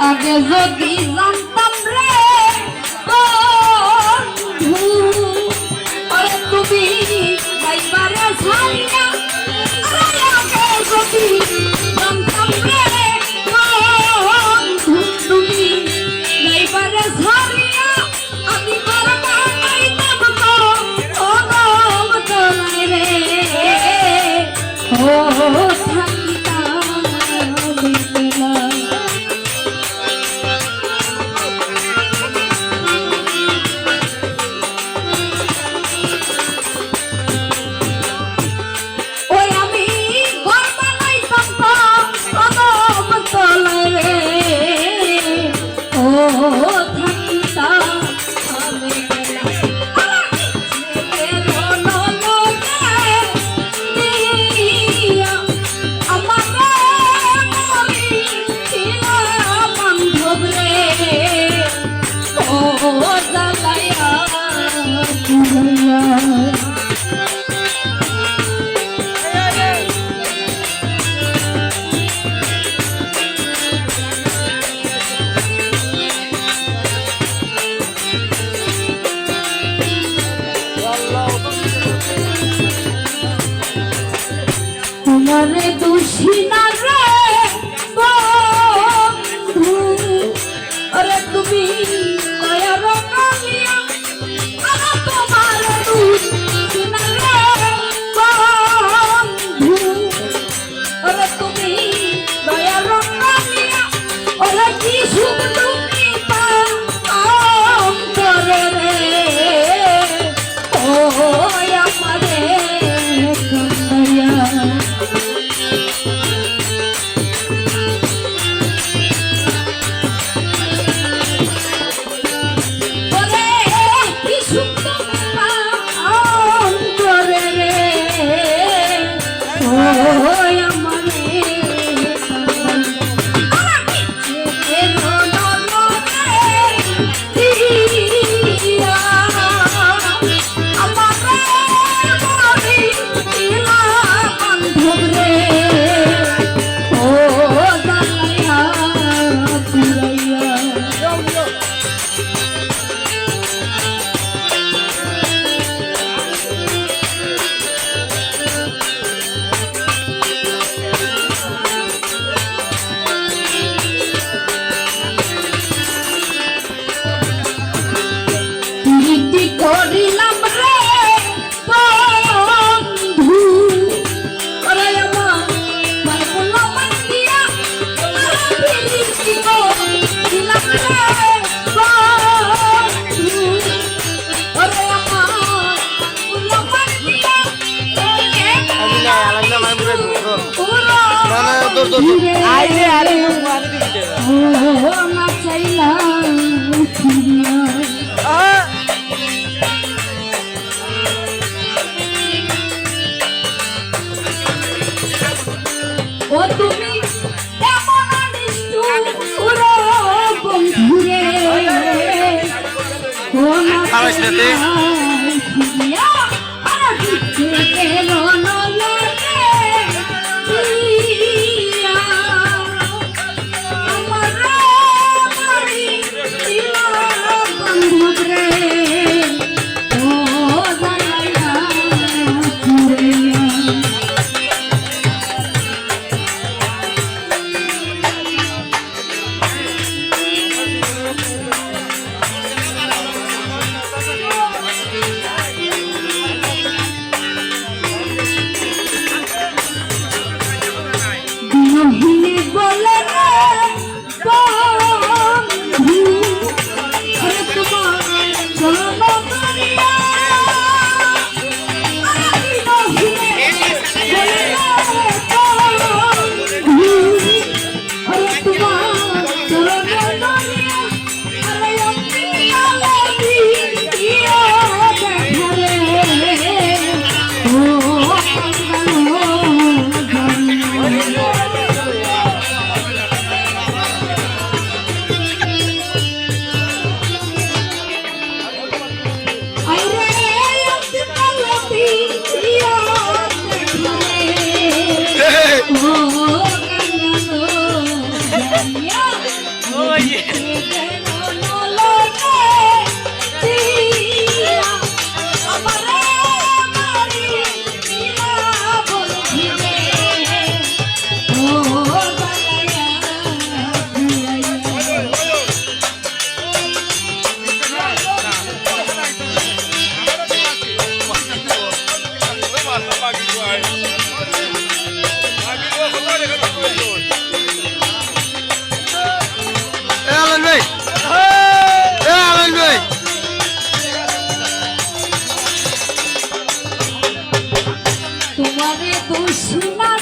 আগে যদি জানতাম রে বন্ধু ওরে তুমি যাইবারে ছাড়িয়া আগে যদি জানতাম রে বন্ধু তুমি যাইবারে ছাড়িয়া আমি করবা নাইতাম তো ও নাম তোলাই রে ও তোমারে দোষী না রে বন্ধু ওরে তুমি দয়ার কালিয়া আরে তোমারে দোষী না রে বন্ধু ওরে তুমি দয়ার কালিয়া ওরে কি সুখ তুমি পাও করে রে ও আমারে কান্দাইয়া করিলাম রে বন্ধু ওরে আমার মাইকুলা মান্দিয়া ফিরিছি গো দিলাম রে বন্ধু ওরে আমার মাইকুলা মান্দিয়া আমি না আলাদা মাইমুরে না না দূর দূর আইলে আরে মারি দিতে ও আমার চাইলা ও তুমি কেমন নিষ্ঠুর বন্ধুরে ও না খাওয়াইছতে ইয়া আর দিতে কেন নলে ইয়া আমার মারি ইয়া বন্ধুরে ও জানাইয়া পুরিয়া খুশি না